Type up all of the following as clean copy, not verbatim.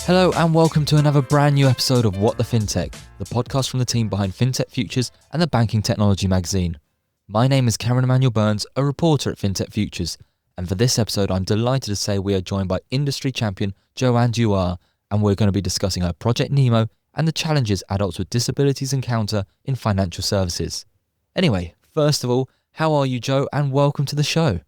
Hello and welcome to another brand new episode of What the FinTech, the podcast from the team behind Fintech Futures and the Banking Technology magazine. My name is Cameron Emanuel-Burns, a reporter at Fintech Futures, and for this episode I'm delighted to say we are joined by industry champion Joanne Dewar, and we're going to be discussing her Project Nemo and the challenges adults with disabilities encounter in financial services. Anyway, first of all, how are you, Jo, and welcome to the show.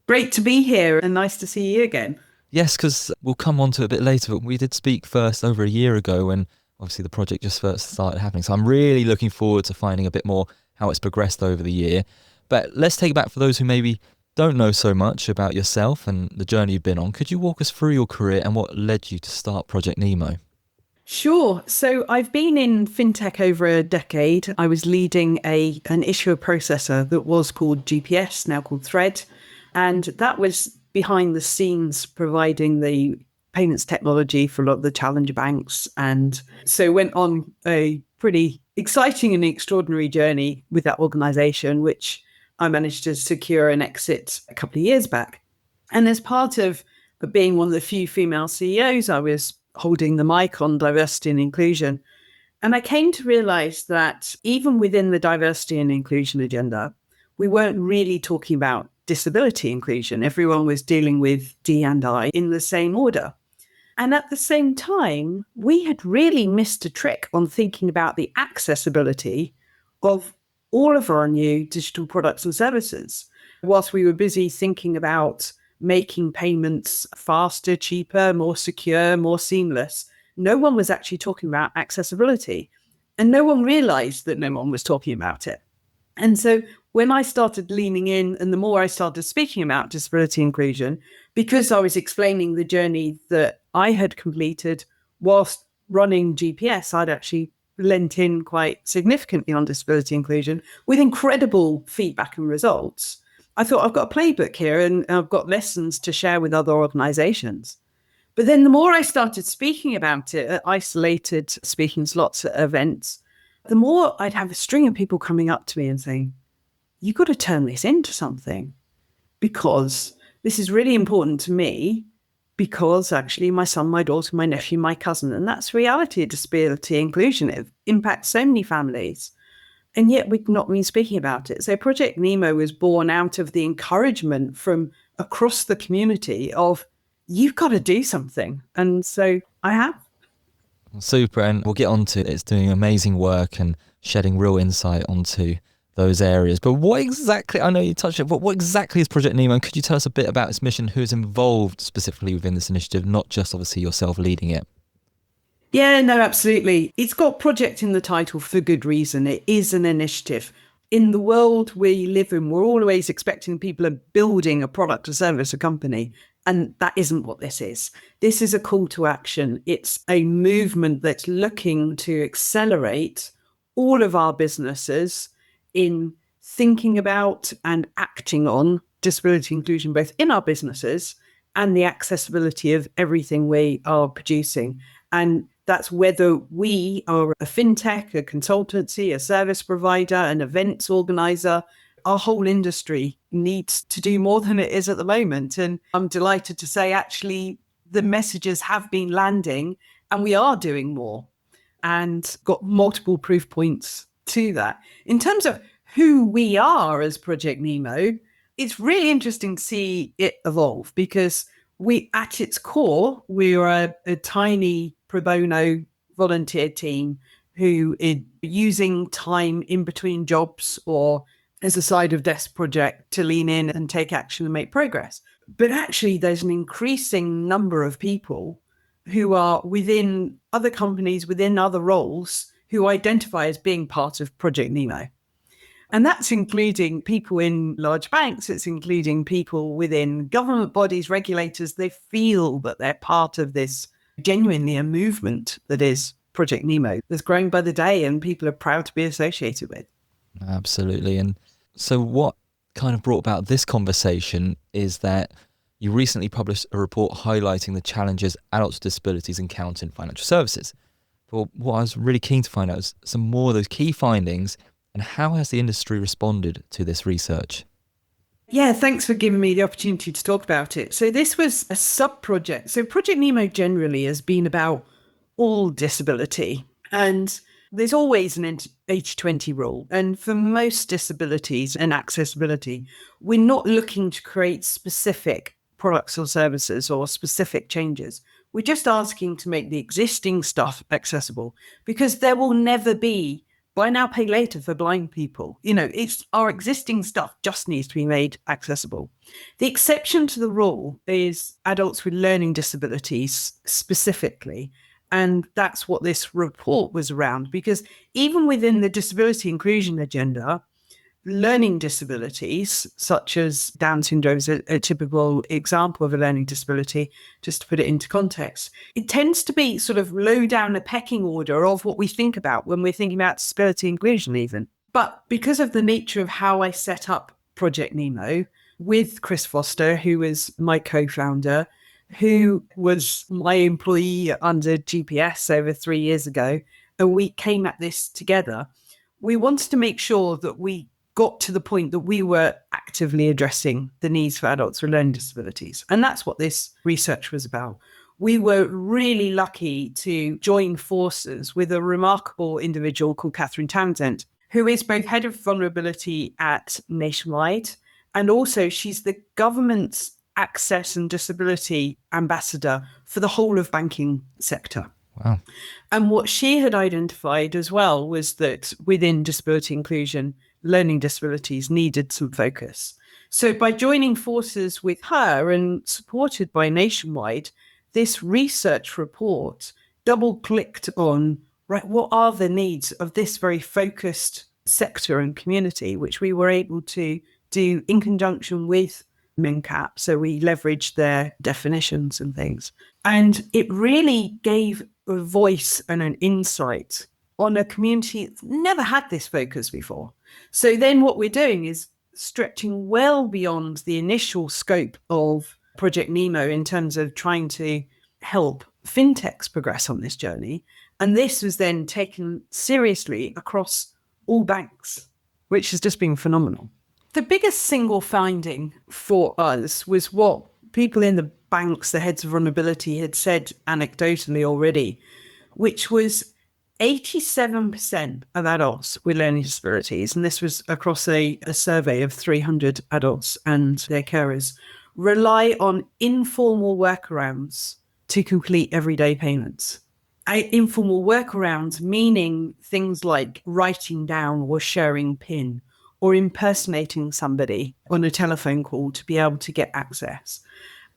Great to be here and nice to see you again. Yes, because we'll come on to it a bit later, but we did speak first over a year ago when obviously the project just first started happening. So I'm really looking forward to finding a bit more how it's progressed over the year. But let's take it back for those who maybe don't know so much about yourself and the journey you've been on. Could you walk us through your career and what led you to start Project Nemo? Sure. So I've been in fintech over a decade. I was leading an issuer processor that was called GPS, now called Thread. And that was behind the scenes providing the payments technology for a lot of the challenger banks. And so went on a pretty exciting and extraordinary journey with that organization, which I managed to secure an exit a couple of years back. And as part of being one of the few female CEOs, I was holding the mic on diversity and inclusion. And I came to realize that even within the diversity and inclusion agenda, we weren't really talking about disability inclusion. Everyone was dealing with D and I in the same order. And at the same time, we had really missed a trick on thinking about the accessibility of all of our new digital products and services. Whilst we were busy thinking about making payments faster, cheaper, more secure, more seamless, no one was actually talking about accessibility. And no one realized that no one was talking about it. And so when I started leaning in and the more I started speaking about disability inclusion, because I was explaining the journey that I had completed whilst running GPS, I'd actually lent in quite significantly on disability inclusion with incredible feedback and results. I thought I've got a playbook here and I've got lessons to share with other organizations. But then the more I started speaking about it at isolated speaking slots at events, the more I'd have a string of people coming up to me and saying, you've got to turn this into something because this is really important to me because actually my son, my daughter, my nephew, my cousin, and that's the reality of disability inclusion. It impacts so many families. And yet we've not been speaking about it. So Project Nemo was born out of the encouragement from across the community of you've got to do something. And so I have. Super, and we'll get on to it. It's doing amazing work and shedding real insight onto those areas. But what exactly, I know you touched it, but what exactly is Project Nemo? And could you tell us a bit about its mission, who is involved specifically within this initiative, not just obviously yourself leading it? Yeah, no, absolutely. It's got project in the title for good reason. It is an initiative. In the world we live in, we're always expecting people are building a product, a service, a company. And that isn't what this is. This is a call to action. It's a movement that's looking to accelerate all of our businesses in thinking about and acting on disability inclusion, both in our businesses and the accessibility of everything we are producing. And that's whether we are a fintech, a consultancy, a service provider, an events organizer. Our whole industry needs to do more than it is at the moment. And I'm delighted to say, actually, the messages have been landing and we are doing more and got multiple proof points to that. In terms of who we are as Project Nemo, it's really interesting to see it evolve because we, at its core, we are a tiny pro bono volunteer team who is using time in between jobs or as a side of desk project to lean in and take action and make progress. But actually, there's an increasing number of people who are within other companies, within other roles, who identify as being part of Project Nemo. And that's including people in large banks, it's including people within government bodies, regulators. They feel that they're part of this genuinely a movement that is Project Nemo that's growing by the day and people are proud to be associated with. Absolutely. And so what kind of brought about this conversation is that you recently published a report highlighting the challenges adults with disabilities encounter in financial services. But what I was really keen to find out is some more of those key findings and how has the industry responded to this research? Yeah, thanks for giving me the opportunity to talk about it. So this was a sub-project. So Project Nemo generally has been about all disability. And there's always an 80/20 rule. And for most disabilities and accessibility, we're not looking to create specific products or services or specific changes. We're just asking to make the existing stuff accessible, because there will never be buy now, pay later for blind people. It's our existing stuff just needs to be made accessible. The exception to the rule is adults with learning disabilities specifically. And that's what this report was around, because even within the disability inclusion agenda, learning disabilities, such as Down syndrome, is a typical example of a learning disability, just to put it into context. It tends to be sort of low down the pecking order of what we think about when we're thinking about disability inclusion even. But because of the nature of how I set up Project Nemo with Chris Foster, who was my co-founder, who was my employee under GPS over 3 years ago, and we came at this together, we wanted to make sure that we got to the point that we were actively addressing the needs for adults with learning disabilities. And that's what this research was about. We were really lucky to join forces with a remarkable individual called Catherine Townsend, who is both head of vulnerability at Nationwide, and also she's the government's access and disability ambassador for the whole of banking sector. Wow. And what she had identified as well was that within disability inclusion, learning disabilities needed some focus. So by joining forces with her and supported by Nationwide, this research report double-clicked on, right, what are the needs of this very focused sector and community, which we were able to do in conjunction with MinCap. So we leveraged their definitions and things. And it really gave a voice and an insight on a community that's never had this focus before. So then what we're doing is stretching well beyond the initial scope of Project Nemo in terms of trying to help fintechs progress on this journey. And this was then taken seriously across all banks, which has just been phenomenal. The biggest single finding for us was what people in the banks, the heads of vulnerability, had said anecdotally already, which was 87% of adults with learning disabilities, and this was across a survey of 300 adults and their carers, rely on informal workarounds to complete everyday payments. Informal workarounds meaning things like writing down or sharing PIN or impersonating somebody on a telephone call to be able to get access.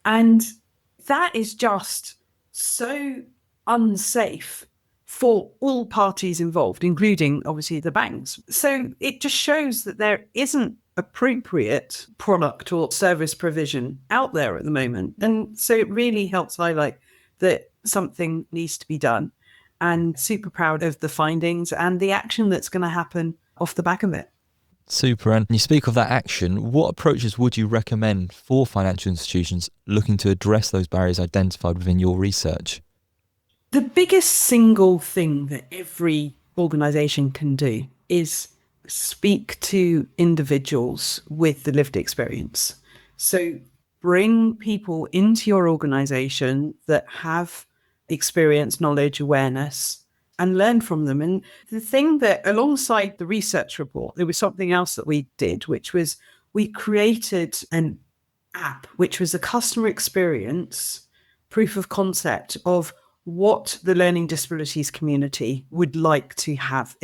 And that is just so unsafe for all parties involved, including obviously the banks. So it just shows that there isn't appropriate product or service provision out there at the moment. And so it really helps highlight that something needs to be done, and super proud of the findings and the action that's going to happen off the back of it. Super. And you speak of that action, what approaches would you recommend for financial institutions looking to address those barriers identified within your research? The biggest single thing that every organisation can do is speak to individuals with the lived experience. So bring people into your organisation that have experience, knowledge, awareness, and learn from them. And the thing that, alongside the research report, there was something else that we did, which was we created an app, which was a customer experience proof of concept of what the learning disabilities community would like to have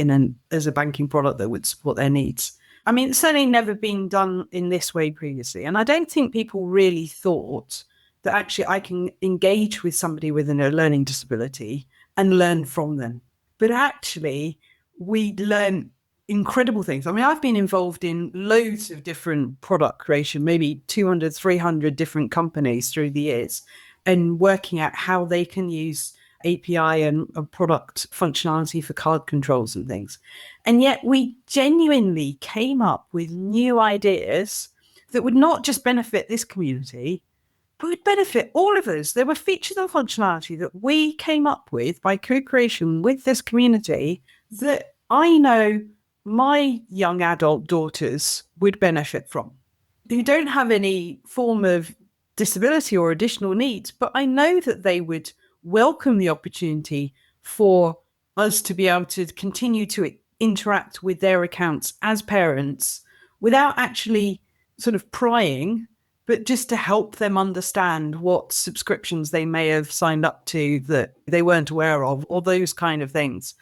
as a banking product that would support their needs. I mean, it's certainly never been done in this way previously. And I don't think people really thought that actually I can engage with somebody with a learning disability and learn from them. But actually, we learn incredible things. I mean, I've been involved in loads of different product creation, maybe 200, 300 different companies through the years, and working out how they can use API and product functionality for card controls and things. And yet we genuinely came up with new ideas that would not just benefit this community, but would benefit all of us. There were features and functionality that we came up with by co-creation with this community that I know my young adult daughters would benefit from. who don't have any form of disability or additional needs, but I know that they would welcome the opportunity for us to be able to continue to interact with their accounts as parents without actually sort of prying, but just to help them understand what subscriptions they may have signed up to that they weren't aware of, or those kind of things,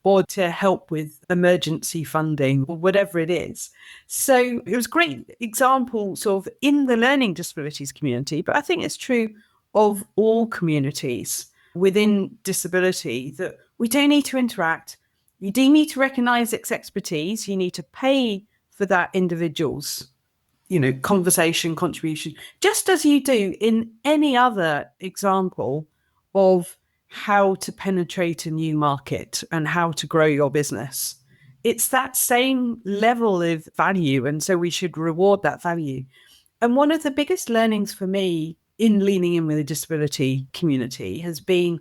or to help with emergency funding or whatever it is. So it was great example sort of in the learning disabilities community, but I think it's true of all communities within disability that we do need to interact. You do need to recognize its expertise. You need to pay for that individual's, conversation, contribution, just as you do in any other example of how to penetrate a new market and how to grow your business. It's that same level of value. And so we should reward that value. And one of the biggest learnings for me in leaning in with the disability community has been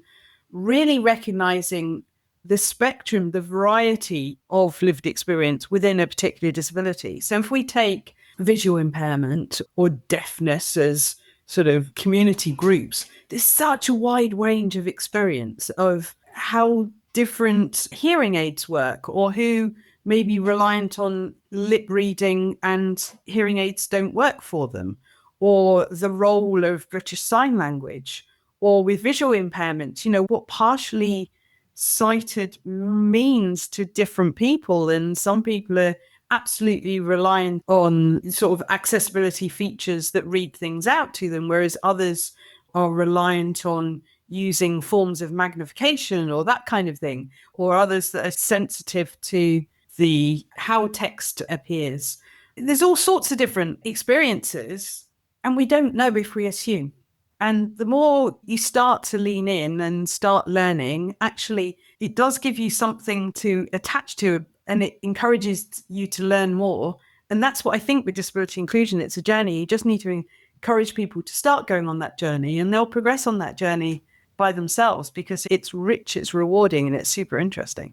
really recognizing the spectrum, the variety of lived experience within a particular disability. So if we take visual impairment or deafness as sort of community groups, there's such a wide range of experience of how different hearing aids work, or who may be reliant on lip reading and hearing aids don't work for them, or the role of British Sign Language, or with visual impairments, what partially sighted means to different people. And some people are absolutely reliant on sort of accessibility features that read things out to them, whereas others are reliant on using forms of magnification or that kind of thing, or others that are sensitive to the how text appears. There's all sorts of different experiences, and we don't know if we assume. And the more you start to lean in and start learning, actually, it does give you something to attach to, and it encourages you to learn more. And that's what I think with disability inclusion. It's a journey. You just need to encourage people to start going on that journey, and they'll progress on that journey by themselves because it's rich, it's rewarding, and it's super interesting.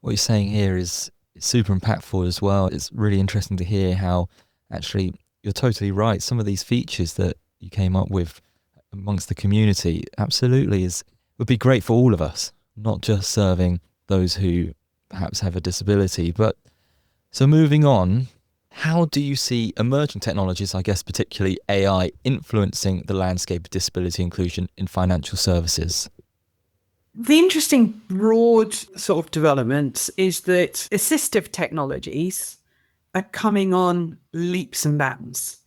What you're saying here is super impactful as well. It's really interesting to hear how actually you're totally right. Some of these features that you came up with amongst the community absolutely would be great for all of us, not just serving those who perhaps have a disability. But so moving on, how do you see emerging technologies, I guess particularly AI, influencing the landscape of disability inclusion in financial services? The interesting broad sort of development is that assistive technologies are coming on leaps and bounds.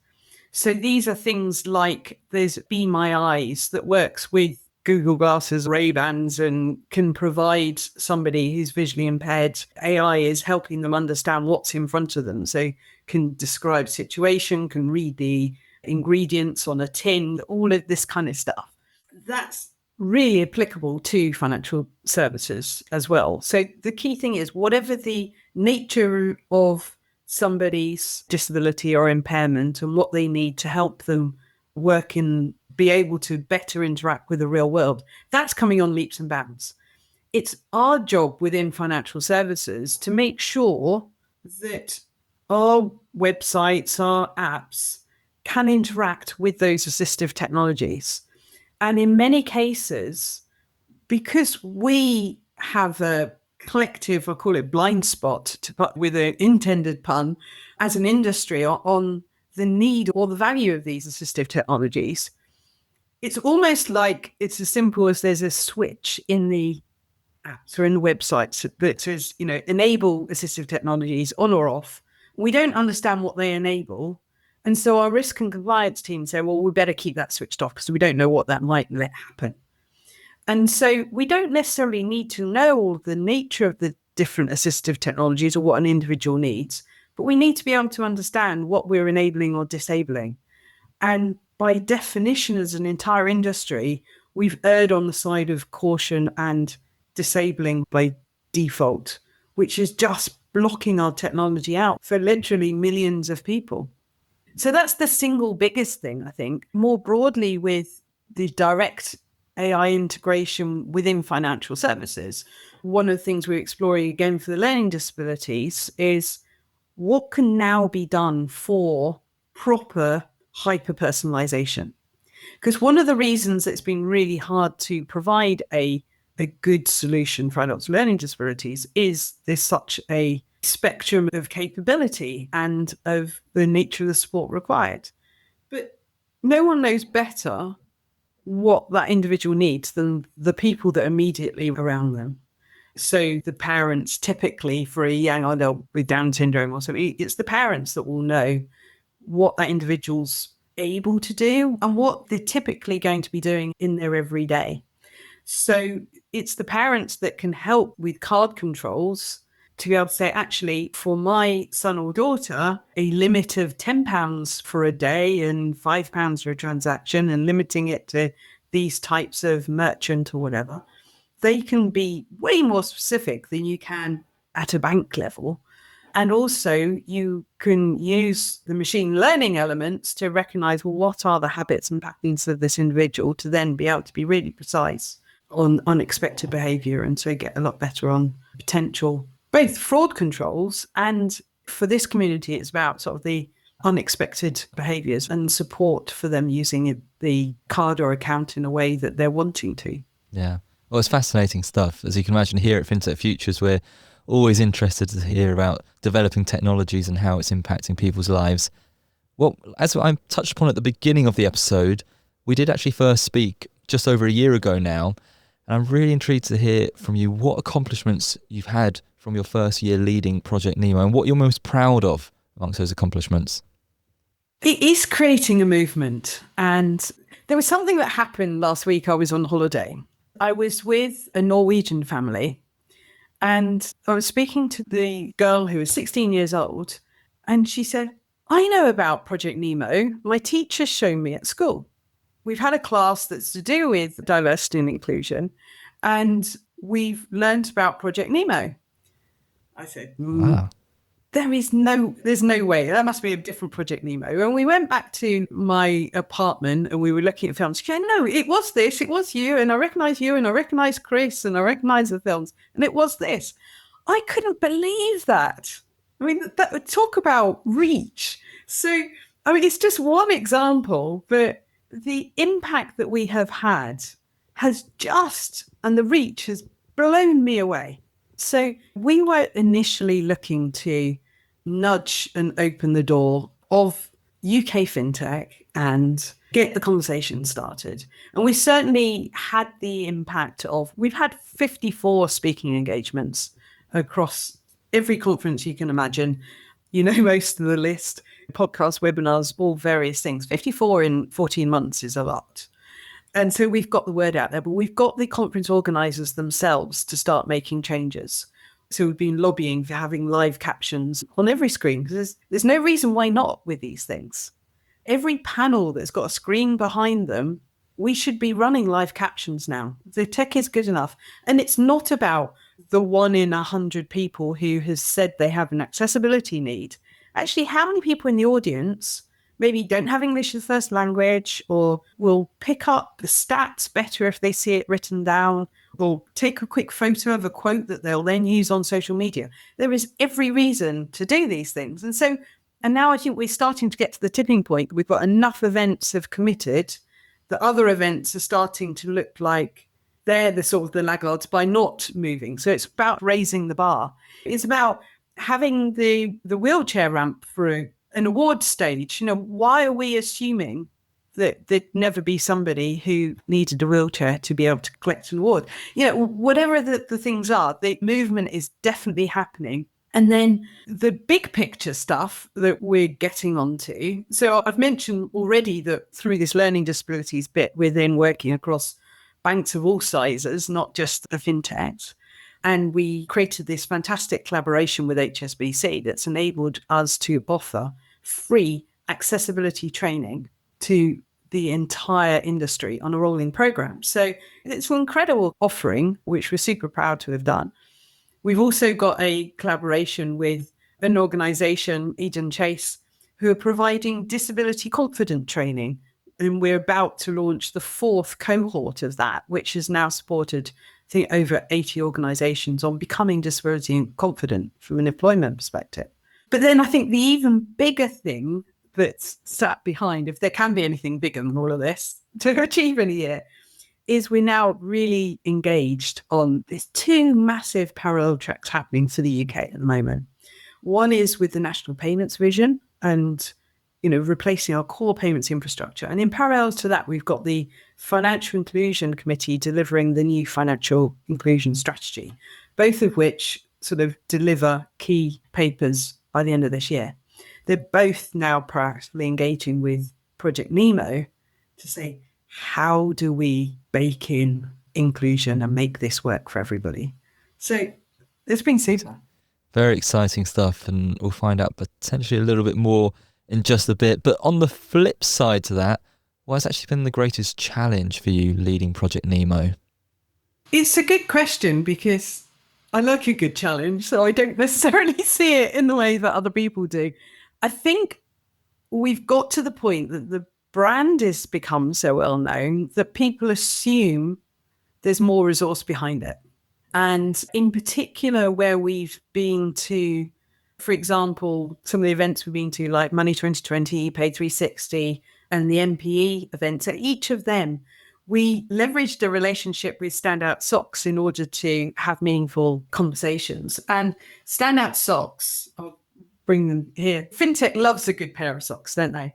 So these are things like there's Be My Eyes that works with Google Glasses, Ray-Bans, and can provide somebody who's visually impaired. AI is helping them understand what's in front of them. So can describe situation, can read the ingredients on a tin, all of this kind of stuff. That's really applicable to financial services as well. So the key thing is whatever the nature of somebody's disability or impairment and what they need to help them work and be able to better interact with the real world, that's coming on leaps and bounds. It's our job within financial services to make sure that our websites, our apps can interact with those assistive technologies. And in many cases, because we have a collective, I'll call it blind spot, with an intended pun, as an industry on the need or the value of these assistive technologies, it's almost like it's as simple as there's a switch in the apps or in the websites that says, enable assistive technologies on or off. We don't understand what they enable. And so our risk and compliance team say, well, we better keep that switched off because we don't know what that might let happen. And so we don't necessarily need to know all the nature of the different assistive technologies or what an individual needs, but we need to be able to understand what we're enabling or disabling. And by definition, as an entire industry, we've erred on the side of caution and disabling by default, which is just blocking our technology out for literally millions of people. So that's the single biggest thing, I think. More broadly, with the direct AI integration within financial services, one of the things we're exploring again for the learning disabilities is what can now be done for proper hyper-personalization. Because one of the reasons it's been really hard to provide a good solution for adults with learning disabilities is there's such a spectrum of capability and of the nature of the support required. But no one knows better what that individual needs than the people that are immediately around them. So the parents, typically for a young adult with Down syndrome or something, it's the parents that will know what that individual's able to do and what they're typically going to be doing in their everyday. So it's the parents that can help with card controls to be able to say, actually, for my son or daughter, a limit of £10 for a day and £5 for a transaction and limiting it to these types of merchant or whatever. They can be way more specific than you can at a bank level. And also you can use the machine learning elements to recognize, well, what are the habits and patterns of this individual to then be able to be really precise on unexpected behavior. And so get a lot better on potential, both fraud controls and for this community, it's about sort of the unexpected behaviors and support for them using the card or account in a way that they're wanting to. Yeah. Well, it's fascinating stuff. As you can imagine, here at FinTech Futures, we're always interested to hear about developing technologies and how it's impacting people's lives. Well, as I touched upon at the beginning of the episode, we did actually first speak just over a year ago now, and I'm really intrigued to hear from you what accomplishments you've had from your first year leading Project Nemo and what you're most proud of amongst those accomplishments. It is creating a movement. And there was something that happened last week. I was on holiday. I was with a Norwegian family and I was speaking to the girl who was 16 years old. And she said, I know about Project Nemo. My teacher's shown me at school. We've had a class that's to do with diversity and inclusion. And we've learned about Project Nemo. I said, Wow. there's no way. That must be a different Project Nemo. And we went back to my apartment and we were looking at films. She said, no, it was this, it was you. And I recognize you and I recognize Chris and I recognize the films. And it was this. I couldn't believe that. I mean, talk about reach. So, I mean, it's just one example, but the impact that we have had and the reach has blown me away. So we were initially looking to nudge and open the door of UK fintech and get the conversation started. And we certainly had the impact of, we've had 54 speaking engagements across every conference you can imagine. You know, most of the list, podcasts, webinars, all various things. 54 in 14 months is a lot. And so we've got the word out there, but we've got the conference organizers themselves to start making changes. So we've been lobbying for having live captions on every screen because there's no reason why not with these things. Every panel that's got a screen behind them, we should be running live captions now. The tech is good enough. And it's not about the 1 in 100 people who has said they have an accessibility need. Actually, how many people in the audience maybe don't have English as first language or will pick up the stats better if they see it written down or take a quick photo of a quote that they'll then use on social media. There is every reason to do these things. And now I think we're starting to get to the tipping point. We've got enough events have committed that other events are starting to look like they're the sort of the laggards by not moving. So it's about raising the bar. It's about having the wheelchair ramp through an award stage. You know, why are we assuming that there'd never be somebody who needed a wheelchair to be able to collect an award? You know, whatever the things are, the movement is definitely happening. And then the big picture stuff that we're getting onto. So I've mentioned already that through this learning disabilities bit, we're then working across banks of all sizes, not just the fintechs. And we created this fantastic collaboration with HSBC that's enabled us to offer free accessibility training to the entire industry on a rolling program. So it's an incredible offering, which we're super proud to have done. We've also got a collaboration with an organization, Eden Chase, who are providing disability confident training. And we're about to launch the 4th cohort of that, which has now supported, I think, over 80 organizations on becoming disability confident from an employment perspective. But then I think the even bigger thing that's sat behind, if there can be anything bigger than all of this to achieve in a year, is we're now really engaged on these two massive parallel tracks happening for the UK at the moment. One is with the National Payments Vision and, replacing our core payments infrastructure. And in parallel to that, we've got the Financial Inclusion Committee delivering the new financial inclusion strategy, both of which sort of deliver key papers by the end of this year. They're both now proactively engaging with Project Nemo to say, how do we bake in inclusion and make this work for everybody? So it's been super. Very exciting stuff, and we'll find out potentially a little bit more in just a bit. But on the flip side to that, what's actually been the greatest challenge for you leading Project Nemo? It's a good question because I like a good challenge, so I don't necessarily see it in the way that other people do. I think we've got to the point that the brand has become so well known that people assume there's more resource behind it. And in particular, where we've been to, for example, some of the events we've been to, like Money 2020, Pay 360, and the MPE events, at each of them, we leveraged a relationship with Standout Socks in order to have meaningful conversations. And Standout Socks, I'll bring them here. FinTech loves a good pair of socks, don't they?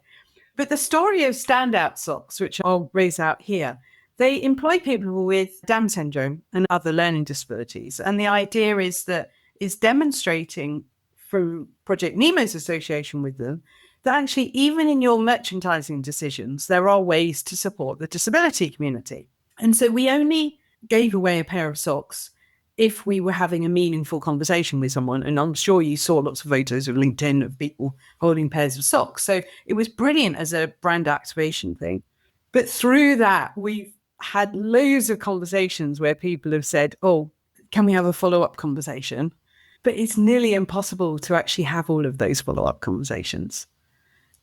But the story of Standout Socks, which I'll raise out here, they employ people with Down syndrome and other learning disabilities. And the idea is demonstrating through Project Nemo's association with them that actually even in your merchandising decisions, there are ways to support the disability community. And so we only gave away a pair of socks if we were having a meaningful conversation with someone. And I'm sure you saw lots of photos of LinkedIn of people holding pairs of socks. So it was brilliant as a brand activation thing. But through that, we've had loads of conversations where people have said, oh, can we have a follow-up conversation? But it's nearly impossible to actually have all of those follow-up conversations.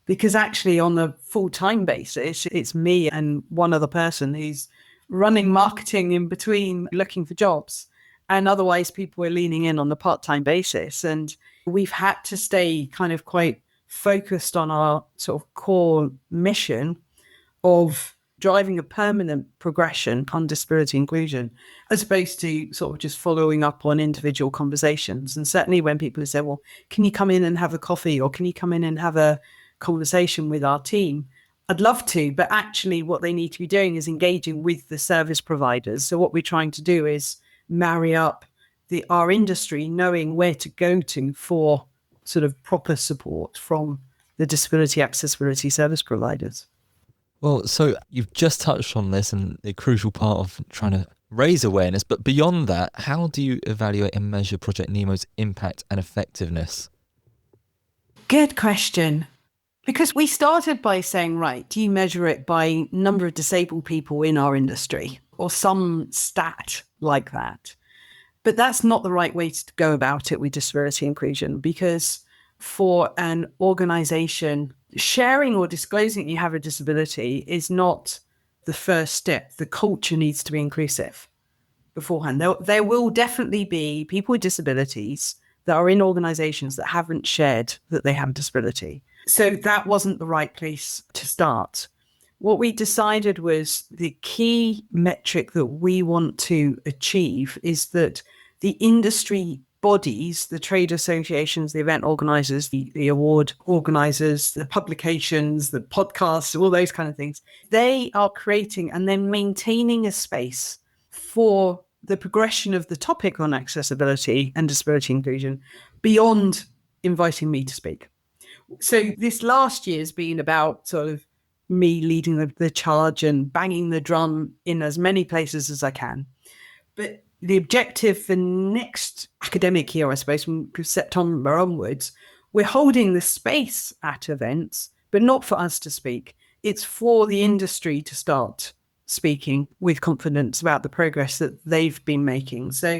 Because actually on a full-time basis, it's me and one other person who's running marketing in between looking for jobs. And otherwise people are leaning in on the part-time basis. And we've had to stay kind of quite focused on our sort of core mission of driving a permanent progression on disability inclusion, as opposed to sort of just following up on individual conversations. And certainly when people say, well, can you come in and have a coffee, or can you come in and have a conversation with our team? I'd love to, but actually what they need to be doing is engaging with the service providers. So what we're trying to do is marry up our industry knowing where to go to for sort of proper support from the disability accessibility service providers. Well, so you've just touched on this and the crucial part of trying to raise awareness, but beyond that, how do you evaluate and measure Project Nemo's impact and effectiveness? Good question. Because we started by saying, right, do you measure it by number of disabled people in our industry or some stat like that? But that's not the right way to go about it with disability inclusion, because for an organization, sharing or disclosing that you have a disability is not the first step. The culture needs to be inclusive beforehand. There will definitely be people with disabilities that are in organizations that haven't shared that they have a disability. So that wasn't the right place to start. What we decided was the key metric that we want to achieve is that the industry bodies, the trade associations, the event organizers, the award organizers, the publications, the podcasts, all those kind of things, they are creating and then maintaining a space for the progression of the topic on accessibility and disability inclusion beyond inviting me to speak. So this last year has been about sort of me leading the charge and banging the drum in as many places as I can. But the objective for next academic year, I suppose, from September onwards, we're holding the space at events, but not for us to speak. It's for the industry to start speaking with confidence about the progress that they've been making. So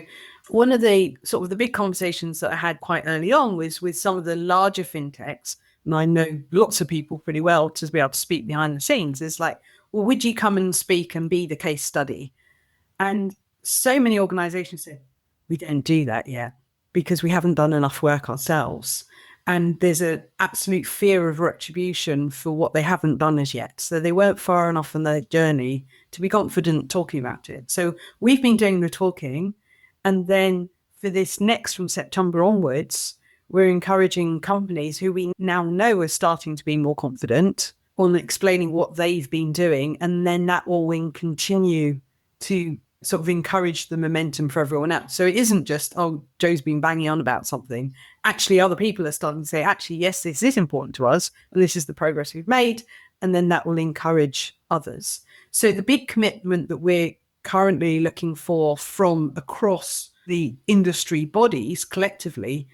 one of the sort of the big conversations that I had quite early on was with some of the larger fintechs, and I know lots of people pretty well to be able to speak behind the scenes, is like, well, would you come and speak and be the case study? And so many organizations said, we don't do that yet because we haven't done enough work ourselves. And there's an absolute fear of retribution for what they haven't done as yet. So they weren't far enough on their journey to be confident talking about it. So we've been doing the talking. And then for this next from September onwards, we're encouraging companies who we now know are starting to be more confident on explaining what they've been doing. And then that will then continue to sort of encourage the momentum for everyone else. So it isn't just, oh, Joe's been banging on about something. Actually, other people are starting to say, actually, yes, this is important to us. And this is the progress we've made. And then that will encourage others. So the big commitment that we're currently looking for from across the industry bodies collectively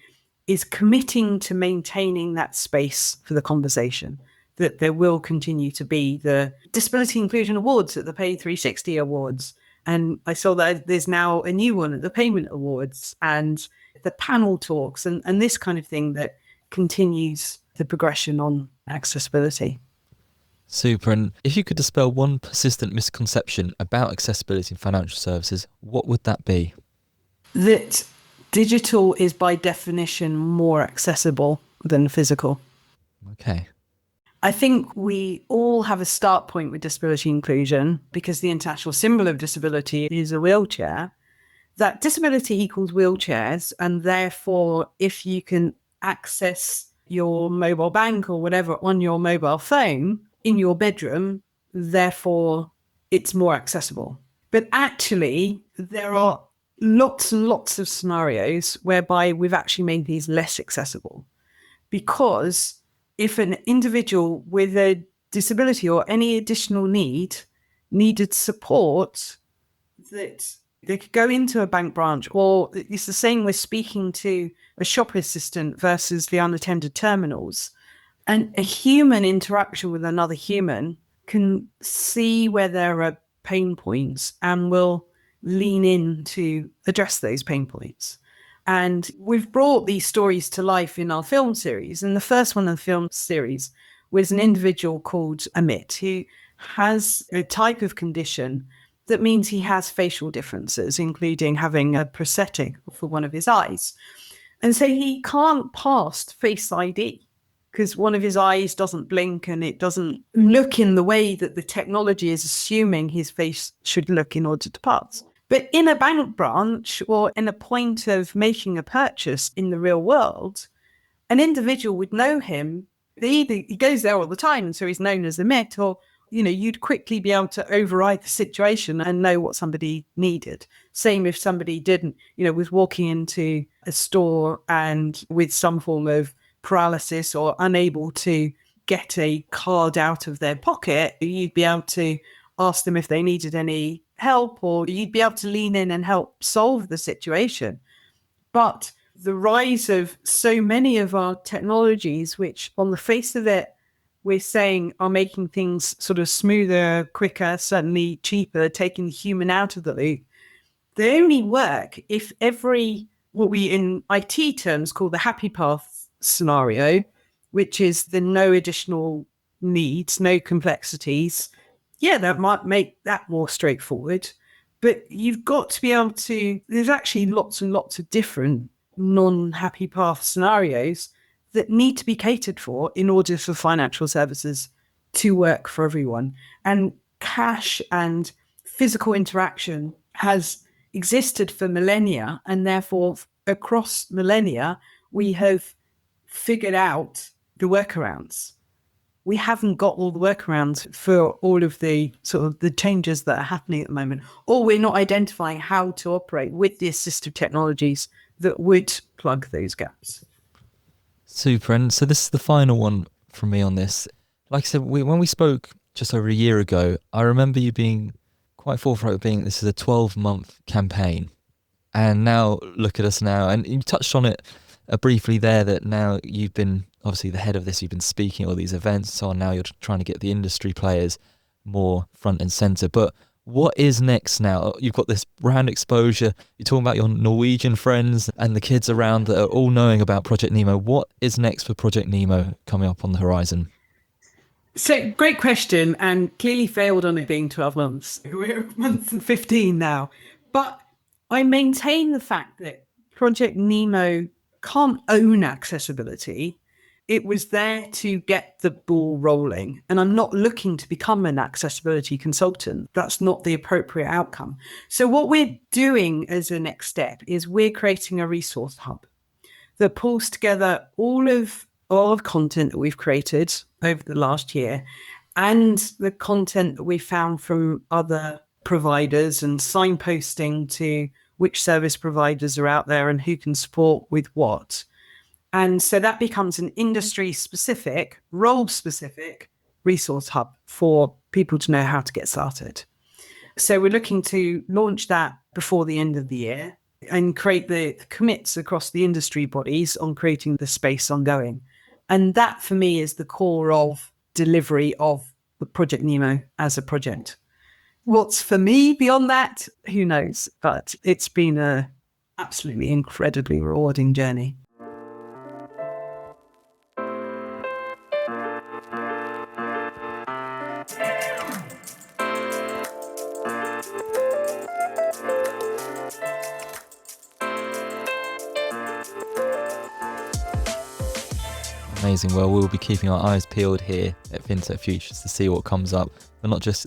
is committing to maintaining that space for the conversation, that there will continue to be the Disability Inclusion Awards at the Pay 360 Awards. And I saw that there's now a new one at the Payment Awards and the panel talks and this kind of thing that continues the progression on accessibility. Super. And if you could dispel one persistent misconception about accessibility in financial services, what would that be? That digital is by definition more accessible than physical. Okay. I think we all have a start point with disability inclusion because the international symbol of disability is a wheelchair. That disability equals wheelchairs, and therefore, if you can access your mobile bank or whatever on your mobile phone in your bedroom, therefore it's more accessible. But actually, there are lots and lots of scenarios whereby we've actually made these less accessible because if an individual with a disability or any additional need needed support, that they could go into a bank branch, or it's the same with speaking to a shop assistant versus the unattended terminals. And a human interaction with another human can see where there are pain points and will lean in to address those pain points. And we've brought these stories to life in our film series. And the first one of the film series was an individual called Amit, who has a type of condition that means he has facial differences, including having a prosthetic for one of his eyes. And so he can't pass Face ID because one of his eyes doesn't blink and it doesn't look in the way that the technology is assuming his face should look in order to pass. But in a bank branch or in a point of making a purchase in the real world, an individual would know him. He goes there all the time, and so he's known as Amit, or you'd quickly be able to override the situation and know what somebody needed. Same if somebody didn't, was walking into a store and with some form of paralysis or unable to get a card out of their pocket, you'd be able to ask them if they needed any help, or you'd be able to lean in and help solve the situation. But the rise of so many of our technologies, which on the face of it, we're saying are making things sort of smoother, quicker, certainly cheaper, taking the human out of the loop, they only work if what we in IT terms call the happy path scenario, which is the no additional needs, no complexities. Yeah, that might make that more straightforward, but you've got to be able to, there's actually lots and lots of different non-happy path scenarios that need to be catered for in order for financial services to work for everyone. And cash and physical interaction has existed for millennia, and therefore across millennia, we have figured out the workarounds. We haven't got all the workarounds for all of the sort of the changes that are happening at the moment, or we're not identifying how to operate with the assistive technologies that would plug those gaps. Super. And so this is the final one from me on this. Like I said, when we spoke just over a year ago, I remember you being quite forthright with being this is a 12-month campaign. And now look at us now. And you touched on it briefly there, that now you've been obviously the head of this, you've been speaking at all these events and so on. Now you're trying to get the industry players more front and center. But what is next now? You've got this brand exposure. You're talking about your Norwegian friends and the kids around that are all knowing about Project Nemo. What is next for Project Nemo coming up on the horizon? So great question, and clearly failed on it being 12 months. We're a month and 15 now. But I maintain the fact that Project Nemo can't own accessibility. It was there to get the ball rolling. And I'm not looking to become an accessibility consultant. That's not the appropriate outcome. So what we're doing as a next step is we're creating a resource hub that pulls together all of content that we've created over the last year and the content that we found from other providers and signposting to which service providers are out there and who can support with what. And so that becomes an industry-specific, role-specific resource hub for people to know how to get started. So we're looking to launch that before the end of the year and create the commits across the industry bodies on creating the space ongoing. And that, for me, is the core of delivery of the Project Nemo as a project. What's for me beyond that, who knows? But it's been a absolutely incredibly rewarding journey. Amazing. Well, we'll be keeping our eyes peeled here at FinTech Futures to see what comes up. And not just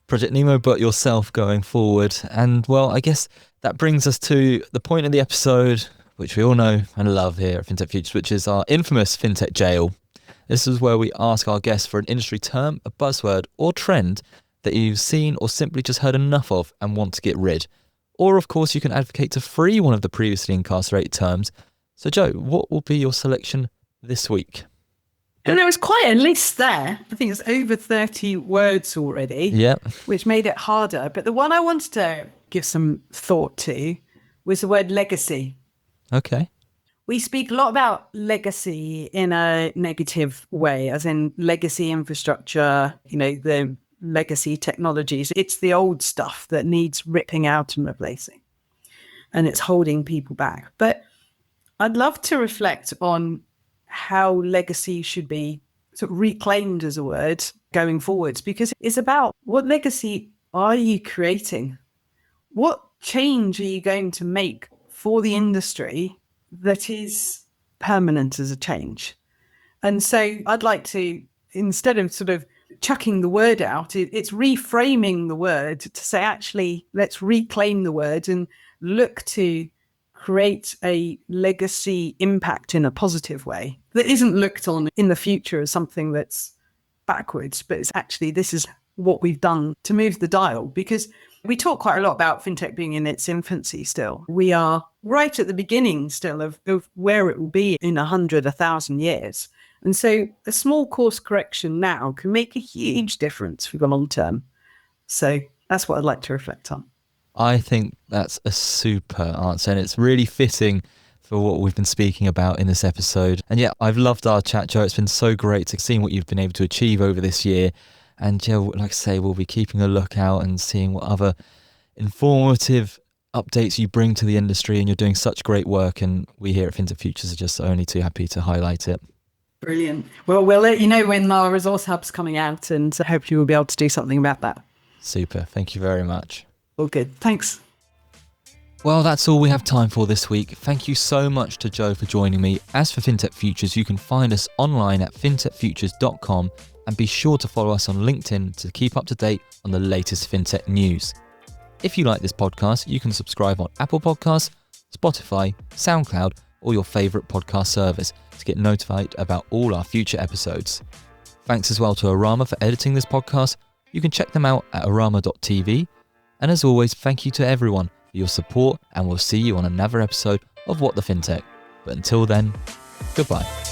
Project Nemo, but yourself going forward. And well, I guess that brings us to the point of the episode, which we all know and love here at FinTech Futures, which is our infamous Fintech Jail. This is where we ask our guests for an industry term, a buzzword or trend that you've seen or simply just heard enough of and want to get rid. Or of course, you can advocate to free one of the previously incarcerated terms. So Joe, what will be your selection this week? And there was quite a list there. I think it's over 30 words already, which made it harder. But the one I wanted to give some thought to was the word legacy. Okay. We speak a lot about legacy in a negative way, as in legacy infrastructure, the legacy technologies. It's the old stuff that needs ripping out and replacing. And it's holding people back. But I'd love to reflect on how legacy should be sort of reclaimed as a word going forwards, because it's about what legacy are you creating? What change are you going to make for the industry that is permanent as a change? And so I'd like to, instead of sort of chucking the word out, it's reframing the word to say, actually, let's reclaim the word and look to create a legacy impact in a positive way that isn't looked on in the future as something that's backwards, but it's actually, this is what we've done to move the dial. Because we talk quite a lot about fintech being in its infancy still. We are right at the beginning still of where it will be in 100, 1,000 years. And so a small course correction now can make a huge difference for the long term. So that's what I'd like to reflect on. I think that's a super answer, and it's really fitting for what we've been speaking about in this episode. And yeah, I've loved our chat, Joe. It's been so great to see what you've been able to achieve over this year. And yeah, like I say, we'll be keeping a lookout and seeing what other informative updates you bring to the industry, and you're doing such great work, and we here at FinTech Futures are just only too happy to highlight it. Brilliant. Well, we'll let you know when our resource hub's coming out, and hopefully we'll be able to do something about that. Super. Thank you very much. All good. Thanks. Well, that's all we have time for this week. Thank you so much to Joe for joining me. As for FinTech Futures, you can find us online at fintechfutures.com, and be sure to follow us on LinkedIn to keep up to date on the latest fintech news. If you like this podcast, you can subscribe on Apple Podcasts, Spotify, SoundCloud, or your favourite podcast service to get notified about all our future episodes. Thanks as well to Arama for editing this podcast. You can check them out at arama.tv. And as always, thank you to everyone for your support, and we'll see you on another episode of What the FinTech. But until then, goodbye.